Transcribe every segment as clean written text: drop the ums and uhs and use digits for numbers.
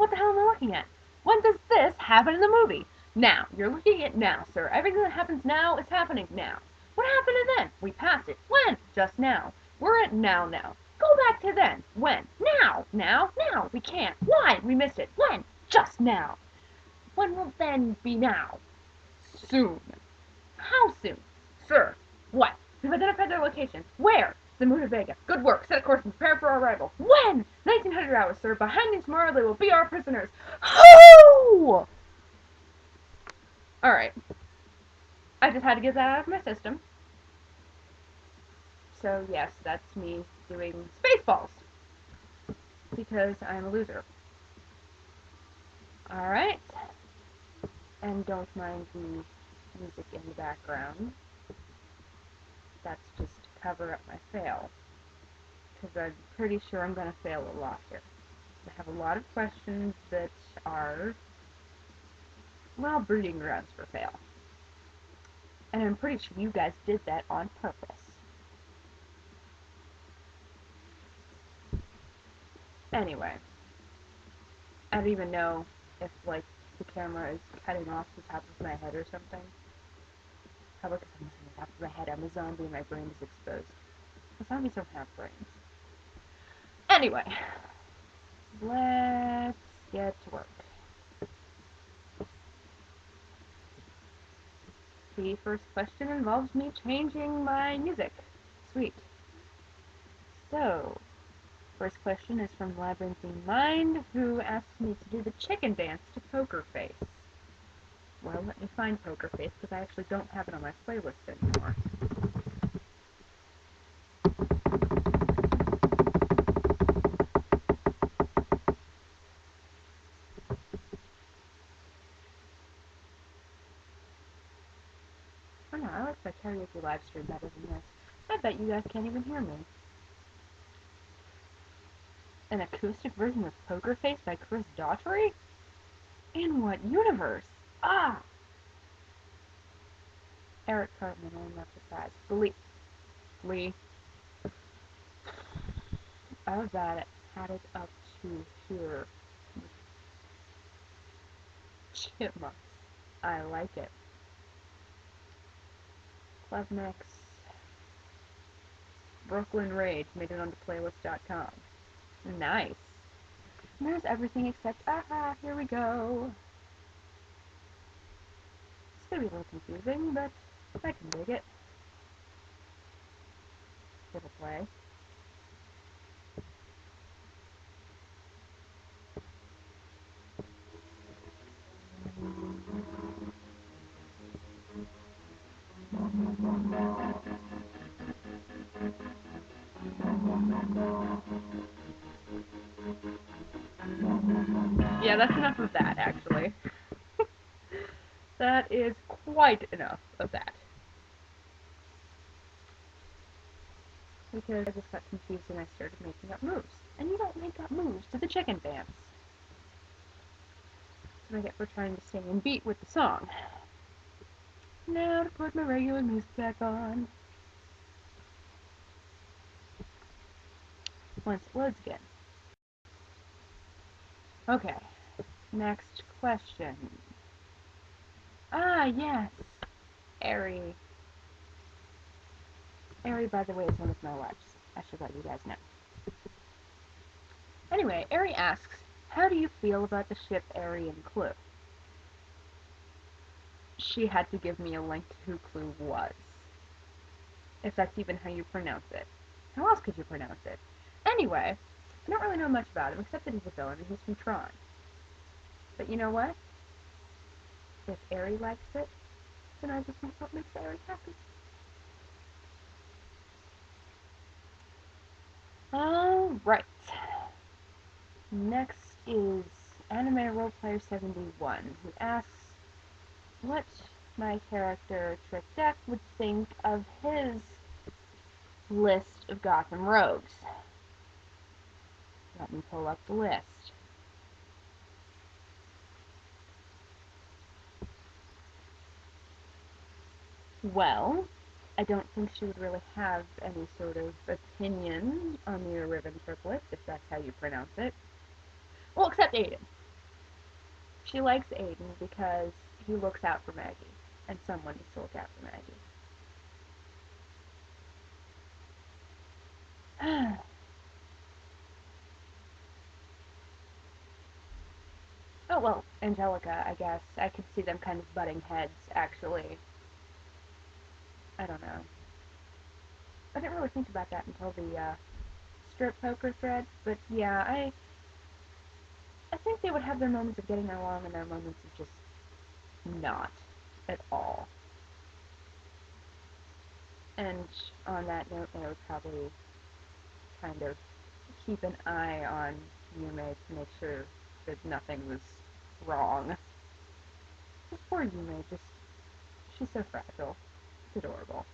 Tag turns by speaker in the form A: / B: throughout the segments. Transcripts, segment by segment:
A: what the hell am I looking at? When does this happen in the movie? Now. You're looking at now, sir. Everything that happens now is happening now. What happened to then? We passed it. When? Just now. We're at now. Go back to then. When? Now. Now. We can't. Why? We missed it. When? Just now. When will then be now? Soon. How soon? Sir. What? We've identified their location. Where? The moon of Vega. Good work. Set a course and prepare for our arrival. When? 1900 hours, sir. Behind me tomorrow they will be our prisoners. Ho! Alright. I just had to get that out of my system. So yes, that's me doing Spaceballs. Because I'm a loser. Alright. And don't mind the music in the background. That's just to cover up my fail. Because I'm pretty sure I'm going to fail a lot here. I have a lot of questions that are, well, breeding grounds for fail. And I'm pretty sure you guys did that on purpose. Anyway, I don't even know if, like, the camera is cutting off the top of my head or something. How about because I'm missing the top of my head? I'm a zombie and my brain is exposed. The zombies don't have brains. Anyway, let's get to work. The first question involves me changing my music. Sweet. So, first question is from Labyrinthine Mind, who asks me to do the chicken dance to Poker Face. Well, let me find Poker Face, because I actually don't have it on my playlist anymore. Oh no, I like my karaoke live stream better than this. I bet you guys can't even hear me. An acoustic version of Poker Face by Chris Daughtry? In what universe? Ah! Eric Cartman, I'm not surprised. Lee. I've had it up to here. Chipmunks. I like it. Club Mix. Brooklyn Rage made it onto playlist.com. Nice. And there's everything except, here we go. It's gonna be a little confusing, but I can dig it. Give it play. Yeah, that's enough of that, actually. That is quite enough of that. Because I just got confused and I started making up moves. And you don't make up moves to the chicken dance. That's what I get for trying to stay in beat with the song. Now to put my regular music back on. Once it loads again. Okay. Next question. Yes. Ari. Ari, by the way, is one of my wives. I should let you guys know. Anyway, Ari asks, how do you feel about the ship Ari and Clue? She had to give me a link to who Clue was. If that's even how you pronounce it. How else could you pronounce it? Anyway, I don't really know much about him, except that he's a villain and he's from Tron. But you know what? If Ari likes it, then I just want what makes Ari happy. Alright. Next is Anime Roleplayer 71, who asks what my character, Trick Deck, would think of his list of Gotham rogues. Let me pull up the list. Well, I don't think she would really have any sort of opinion on the Ribbon Triplet, if that's how you pronounce it. Well, except Aiden. She likes Aiden because he looks out for Maggie, and someone needs to look out for Maggie. Oh, well, Angelica, I guess. I could see them kind of butting heads, actually. I don't know. I didn't really think about that until the strip poker thread, but yeah, I think they would have their moments of getting along and their moments of just not at all. And on that note, they would probably kind of keep an eye on Yume to make sure that nothing was wrong. Just poor Yume, just she's so fragile. It's adorable.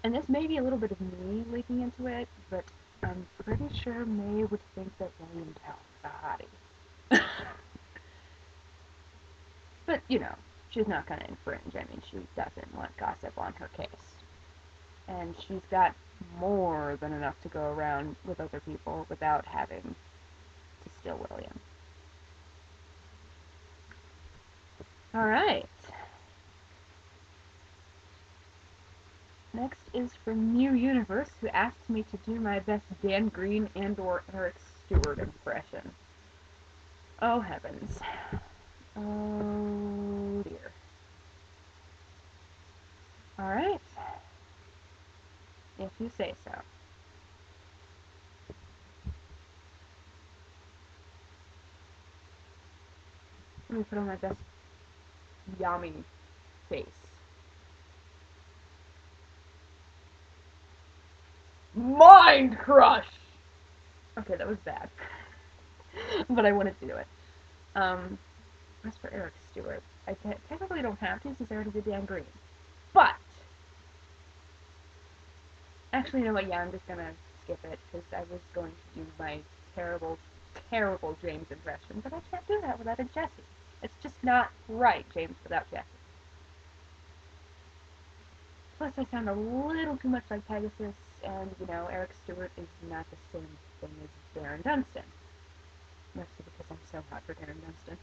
A: And this may be a little bit of me leaking into it, but I'm pretty sure May would think that William Tell is a hottie. But, you know, she's not going to infringe. I mean, she doesn't want gossip on her case. And she's got more than enough to go around with other people without having to steal William. Alright. Next is from New Universe, who asked me to do my best Dan Green and or Eric Stewart impression. Oh, heavens. Oh, dear. Alright. If you say so. Let me put on my best Yami face. Mind Crush! Okay, that was bad. But I wanted to do it. As for Eric Stewart, I technically don't have to since I already did Dan Green. But, actually, you know what? Yeah, I'm just gonna skip it because I was going to do my terrible, terrible James impression, but I can't do that without a Jesse. It's just not right, James, without Jesse. Plus, I sound a little too much like Pegasus, and, you know, Eric Stewart is not the same thing as Darren Dunstan. Mostly because I'm so hot for Darren Dunstan.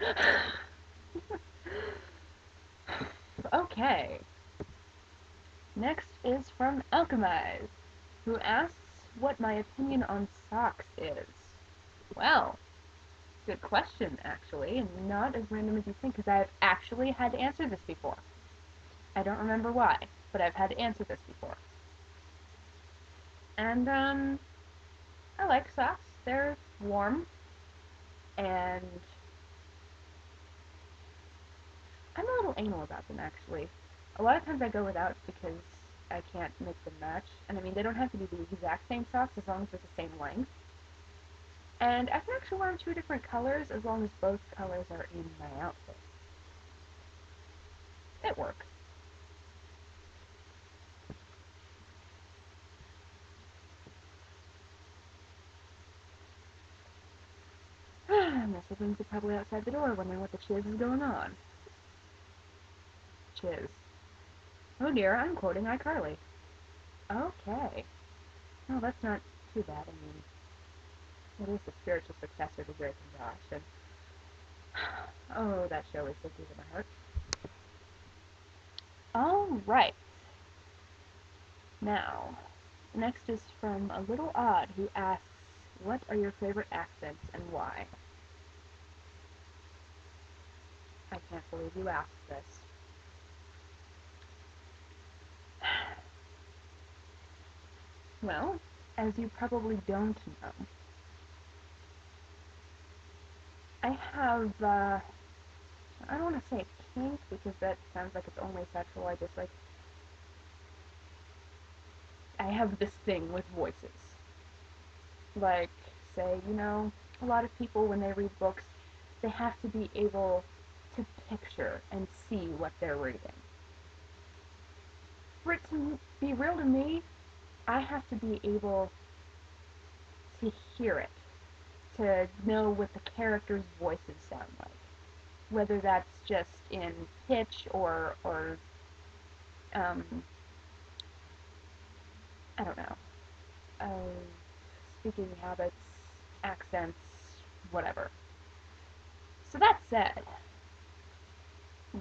A: Okay. Next is from Alchemize, who asks what my opinion on socks is. Well, good question, actually, and not as random as you think, because I've actually had to answer this before. I don't remember why, but I've had to answer this before. And, I like socks. They're warm, and I'm a little anal about them, actually. A lot of times I go without because I can't make them match. And I mean, they don't have to be the exact same socks as long as they're the same length. And I can actually wear them two different colors as long as both colors are in my outfit. It works. My siblings are probably outside the door wondering what the chiz is going on. Chiz. Oh dear, I'm quoting iCarly. Okay. Well, that's not too bad. I mean, it is the spiritual successor to Drake and Josh, and oh, that show is so dear to my heart. All right. Now, next is from a little odd who asks, "What are your favorite accents and why?" I can't believe you asked this. Well, as you probably don't know, I have, I don't want to say kink because that sounds like it's only sexual. I just like, I have this thing with voices. Like, say, you know, a lot of people when they read books, they have to be able to picture and see what they're reading. For it to be real to me, I have to be able to hear it, to know what the characters' voices sound like. Whether that's just in pitch or um, I don't know, speaking habits, accents, whatever. So that said,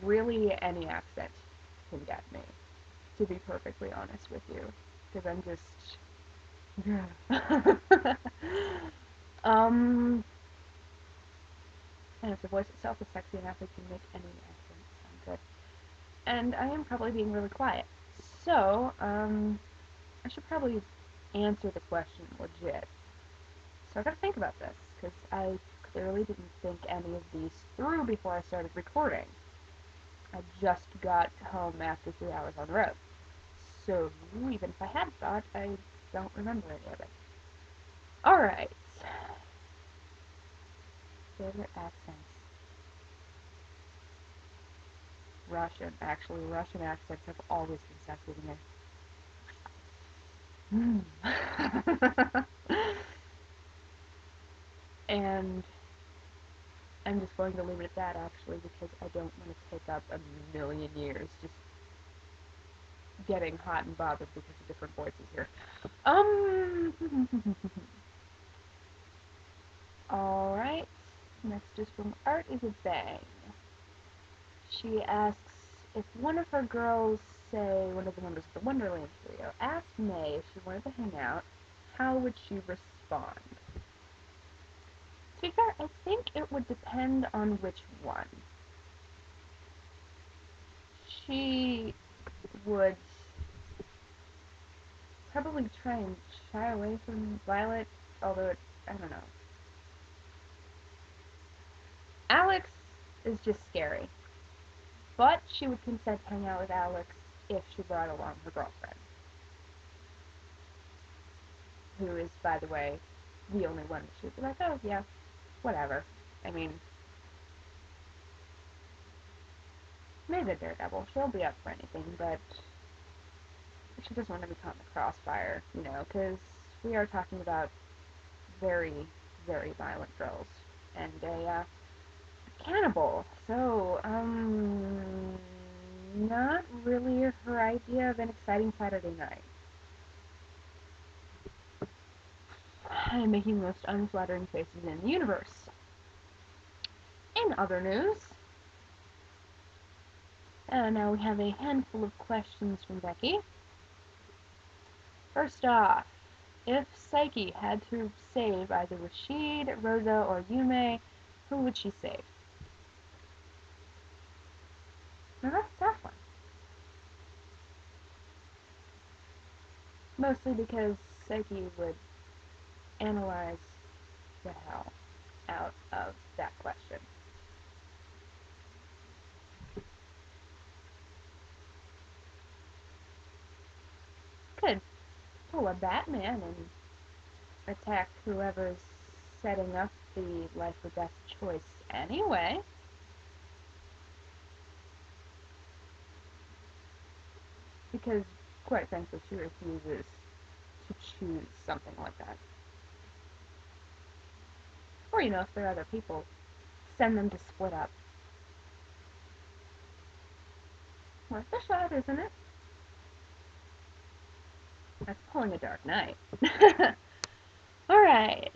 A: really any accent can get me, to be perfectly honest with you, because I'm just, yeah. um, and if the voice itself is sexy enough, it can make any accent sound good. And I am probably being really quiet. So, I should probably answer the question legit. So I gotta think about this, because I clearly didn't think any of these through before I started recording. I just got home after 3 hours on the road. So even if I had thought, I don't remember any of it. Alright. Favorite accents. Russian. Actually, Russian accents have always been sexy to me. And I'm just going to leave it at that, actually, because I don't want to take up a million years just getting hot and bothered because of different voices here. Alright. Next is from Art is a Bang. She asks, if one of her girls, say one of the members of the Wonderland trio, asked May if she wanted to hang out, how would she respond? To be fair, I think it would depend on which one. She would probably try and shy away from Violet, although I don't know. Alex is just scary, but she would consent to hang out with Alex if she brought along her girlfriend, who is, by the way, the only one that she would be like, oh yeah, whatever. I mean, maybe Daredevil, she'll be up for anything, but she doesn't want to be caught in the crossfire, you know, because we are talking about very, very violent girls, and a cannibal, so, not really her idea of an exciting Saturday night. I'm making the most unflattering faces in the universe. In other news, now we have a handful of questions from Becky. First off, if Psyche had to save either Rashid, Rosa, or Yume, who would she save? Now that's a tough one. Mostly because Psyche would analyze the hell out of that question. Could pull a Batman and attack whoever's setting up the life or death choice anyway. Because, quite frankly, she refuses to choose something like that. Or, you know, if there are other people, send them to split up. Worth a shot, isn't it? That's pulling a Dark Knight. Alright.